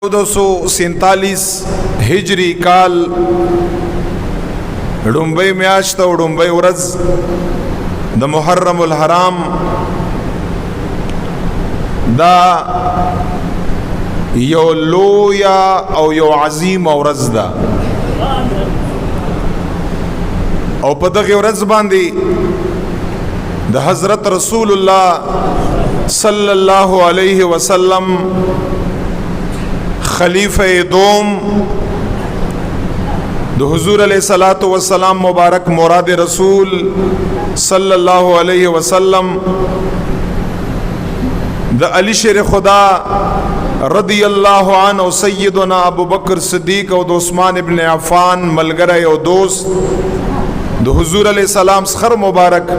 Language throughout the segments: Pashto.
1447 هجری کال ډومبۍ میاشت او ډومبۍ ورځ د محرم الحرام دا یو لویا او یو عظیم ورځ ده او په دغه ورځ باندې د حضرت رسول الله صلی الله علیه وسلم خلیفہ دوم د حضور علیہ الصلوۃ والسلام مبارک مراد رسول صلی الله علیه وسلم د علی شیر خدا رضی الله عنه سیدنا ابو بکر صدیق او د عثمان ابن عفان ملګری او دوست د حضور علیہ السلام خر مبارک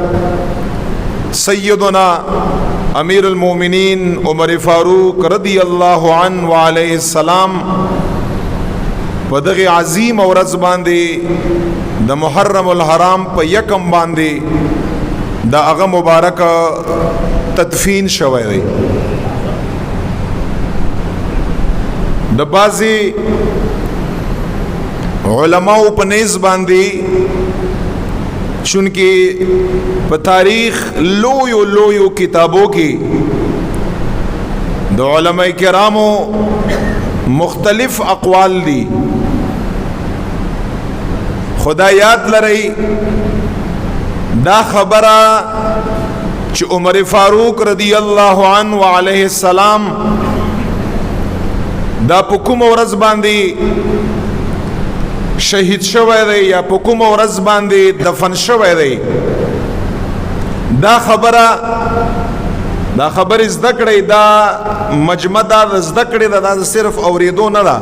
سیدنا امیر المومنین عمر فاروق رضی اللہ عنہ وعلیہ السلام په دغه عظیم ورځ باندې د محرم الحرام په یکم باندې د هغه مبارک تدفین شوی دی د بعضی علماء په نس باندې چونکہ په تاریخ لویو کتابوں کی دو علماء کرامو مختلف اقوال دی خدا یاد لرئی دا خبره چې عمر فاروق رضی اللہ عنہ وعلیہ السلام دا په کوم ورځ باندې شهید شوی دی یا په کوم ورځ باندې دفن شوی دی دا خبره زده کړئ دا مجمع دا زده کړئ دا صرف اوریدو نه ده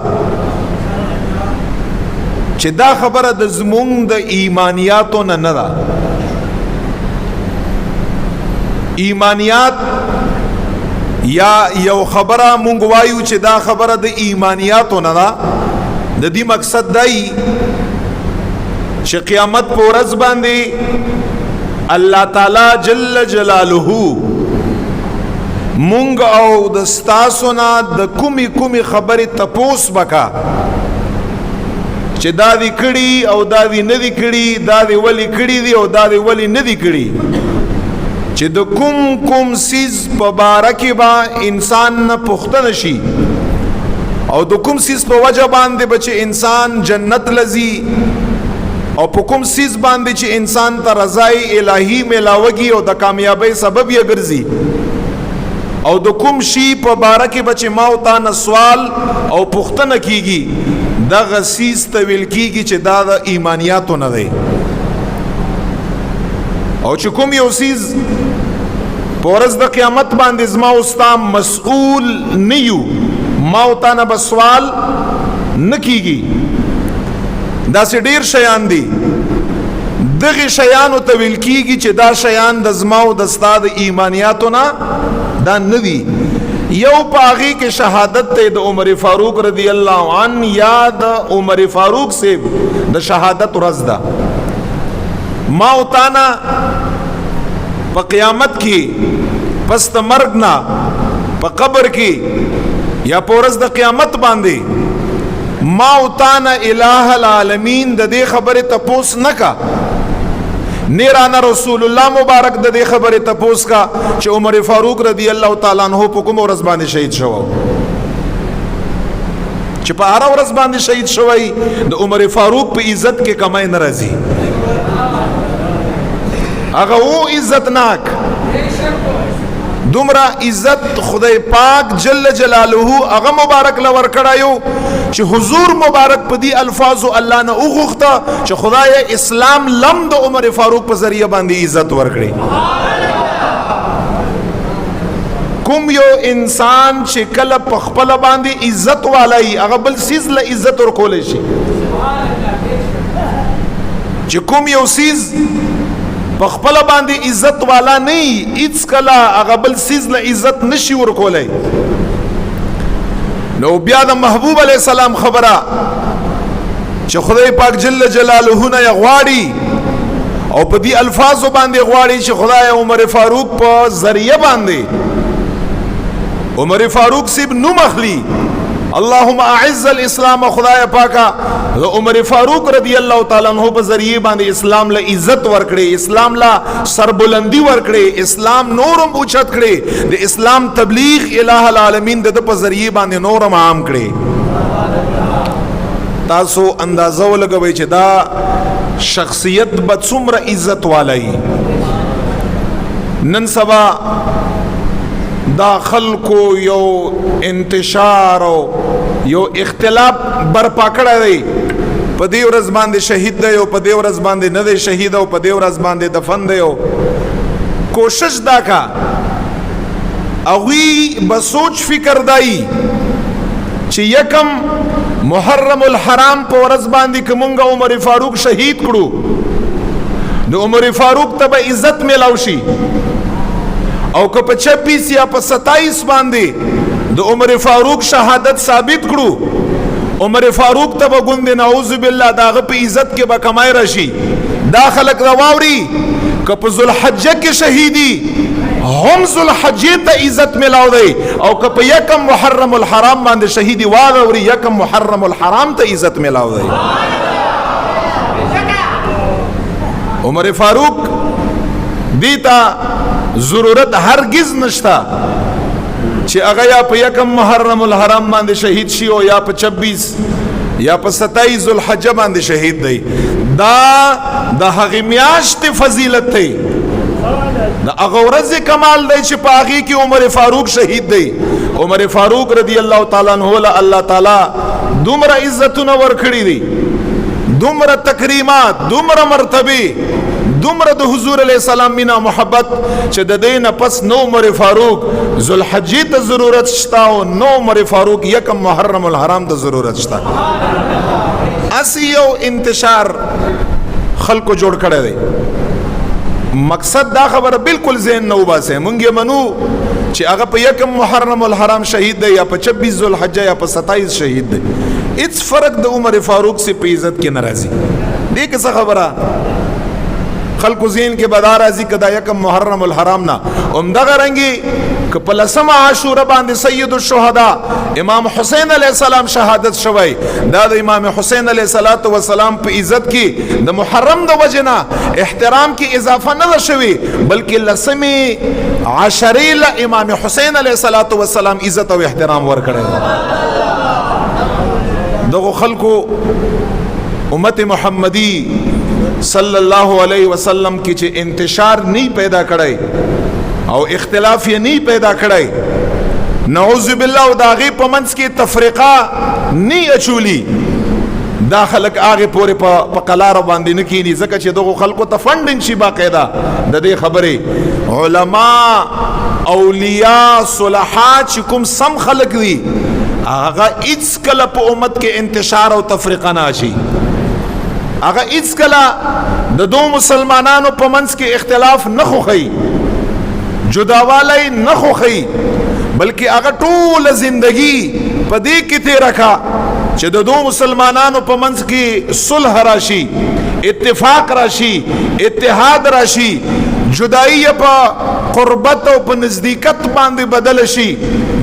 چې دا خبره د زمونږ د ایمانیاتو نه ده ایمانیات یا یو خبره مونږ وایو چې دا خبره د ایمانیاتو نه ده د دې مقصد دی چې قیامت په ورځ باندې الله تعالی جل جلاله مونږ او د ستاسو نه د کومي خبرې تپوس وکا چې دا دی کړي او دا دی نه دی کړي دا دی ولی کړي دی او دا دی ولی نه دی کړي چې د کوم سیز په باره کې با انسان نه پوښتنه شي او د کوم سیز په وجه باندې بچ انسان جنت لذي او په کوم سیز باندې چې انسان ته رضای الهی ملاوږي او د کامیابی سبب یې ګرځي او د کوم شی په باره کې بچ ما او تا نه سوال او پوښتنه کیږي دا غسیز تویل کیږي چې دا د ایمانیاتو نه دی او چې کوم یو سیز په ورځ د قیامت باندې زما او ستا مسؤول نه یو ما او تا نه به سوال نه کیږي داسې ډیر شیان دي دغه شیانو ته ویل کیږي چې دا شیان د زما او د ستا د ایمانیاتو نه دا نه دي یو پاغي کې شهادت ته د عمر فاروق رضی الله عنه یا د عمر فاروق سے د شهادت ورځ ده ما او تا نه په قیامت کې پس د مرګ نه په قبر کې یا پورز د قیامت باندې ما او تانا الہ العالمین د دې خبره تپوس نکا نیرانا رسول الله مبارک د دې خبره تپوس کا چې عمر فاروق رضی الله تعالی عنہ په کوم ورځ باندې شهید شو چې په هر ورځ باندې شهید شوی د عمر فاروق په عزت کې کمای ناراضي هغه او عزتناک دومره عزت خدای پاک جل جلاله هغه مبارک لور کړایو چې حضور مبارک په دې الفاظو الله نه اوغخته چې خدای اسلام لم د عمر فاروق په ذریعہ باندې عزت ورکړي کوم یو انسان چې کله په خپل باندې عزت والای هغه بل سیز له عزت ورکول شي چې کوم یو سیز په خپل باندې عزت والا نه هیڅ کله هغه بل سیز له عزت نشي ورکولای نو بیا د محبوب علی السلام خبره چې خدای پاک جل جلاله نه غواړي او په دې الفاظو باندې غواړي چې خدای عمر فاروق په ذریعہ باندې عمر فاروق سیب نو مخلی اللهم اعز الاسلام. خدای پاکا عمر فاروق رضی الله تعالی عنہ په ذریعہ باندې اسلام له عزت ورکړي، اسلام له سربلندی ورکړي، اسلام نورم اوچت کړي، د اسلام تبلیغ الہ العالمین د په ذریعہ باندې نورم عام کړي. تاسو اندازه ولګوئ چې دا شخصیت به څومره عزت والی. نن سبا دا خلکو یو انتشار او یو اختلاف برپا کړی دی، په دې ورځ باندې شهید دی او په دې ورځ باندې نه دی شهید او په دې ورځ باندې دفن دی. او کوشش دا کا اغوی به سوچ فکر دای چې یکم محرم الحرام په ورځ باندې کومنګ عمر فاروق شهید کړو، د عمر فاروق ته به عزت ملاو شي. او که په 26 یا په 27 باندې د عمر فاروق شهادت ثابت کړو، عمر فاروق ته به ګوند نعوذ بالله داغه په عزت کې به کمای راشي. دا خلق رواوري که په ذوالحجه کې شهیدی هم ذوالحجه ته عزت ملاو دی، او که په یکم محرم الحرام باندې شهیدی واغوري یکم محرم الحرام ته عزت ملاو دی. عمر فاروق دیتا ضرورت هرگز نشتا چې هغه یا په یکم محرم الحرام باندې شهید شي او یا په 26 یا په 27 ذوالحجه باندې شهید دی. دا د هغې میاشتې فضیلت دی، د هغه ورځې کمال دی چې په هغې کې عمر فاروق شهید دی. عمر فاروق رضی الله تعالی عنہ له الله تعالی دومره عزتونه ورکړي دي، دومره تکریمات، دومره مرتبه، دومره د حضور علیہ السلام مینا محبت چې د دین پس نو عمر فاروق ذوالحجه ته ضرورت شتا او نو عمر فاروق یکم محرم الحرام ته ضرورت شتا. اسی یو انتشار خلکو جوړ کړی دی. مقصد دا خبره بالکل ذهن نه وباسه، مونږ منو چې هغه په یکم محرم الحرام شهید دی یا په 26 ذوالحجه یا په 27 شهید دی. هیڅ فرق د عمر فاروق سے په عزت کې ناراضي. دې کې څه خبره خلق ذهن کې بدار ازي کدا یکم محرم الحرام نا عمدغه رنگي ک پلسم عاشوره باندې سید الشهدا امام حسین علیہ السلام شهادت شوی. دا د امام حسین علیہ الصلوۃ والسلام په عزت کې د محرم د وجنا احترام کې اضافه نه شوی، بلکې لسمی عشری ل امام حسین علیہ الصلوۃ والسلام عزت او احترام ورکړی. دغه خلکو امت محمدی صلی اللہ علیہ وسلم کی چې انتشار نہیں پیدا کړی او اختلاف یې نہیں پیدا کړی، نعوذ باللہ او داغي پمنس کې تفریقه نہیں اچولی. دا خلق آگے پورے پا قلار باندې نکینی ځکه چې دغه خلقو ته فنډینګ شي باقاعده د دې خبرې. علما اولیاء صلحاء چې کوم سم خلق دي هغه هیڅ کله په امت کې انتشار او تفریقه نه شي، هغه هیڅ کله د دو مسلمانانو په منځ کې اختلاف نه خوخی، جداوالی نه خوخی، بلکې هغه ټول زندگی په دې کې تیر کا چې د دو مسلمانانو په منځ کې صلح راشي، اتفاق راشي، اتحاد راشي، جدائی په قربت او په نزدېکت باندې بدل شي،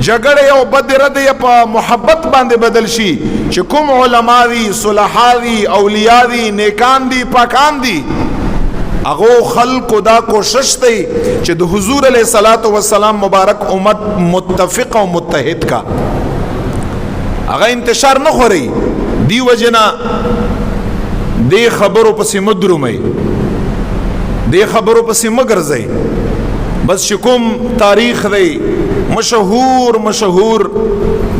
جګړه او بدرد په محبت باندې بدل شي. چې کوم علما دي، صلحا دي، اولیاء دي، نیکان دي، پاکان دي، هغه خلق دا کوشش دی چې د حضور علیہ الصلوۃ والسلام مبارک امت متفق او متحد کا هغه انتشار نه خوري. دی وجنا دی خبرو پسې مدرومي، دی خبرو پسې مګرځي. بس شکم تاریخ دی، مشهور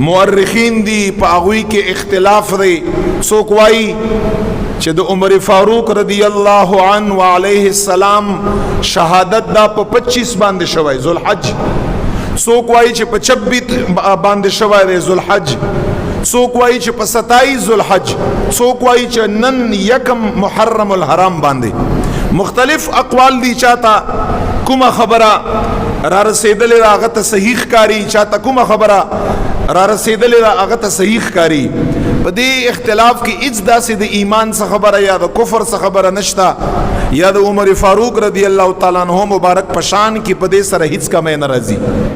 مورخین دی، په هغوی کې اختلاف دی. څوک وایي چې د عمر فاروق رضی الله عنه وعلیه السلام شهادت دا په 25 باندې شوی ذوالحج، څوک وایي چې په 26 باندې شوی دی ذوالحج، څوک وایي چې په 27 ذوالحج، څوک وایي چې نن یکم محرم الحرام باندې. مختلف اقوال دي، چاته کومه خبره را رسیدلې دا هغه ته صحیح ښکاري، چاته کومه خبره را رسیدلې دا هغه ته صحیح ښکاري. په دې اختلاف کې هیڅ داسې د ایمان څه خبره یا د کفر څه خبره نشته، یا د عمر فاروق رضی الله تعالی عنہ مبارک پشان کې په دې سره هیڅ کمی نه راځي.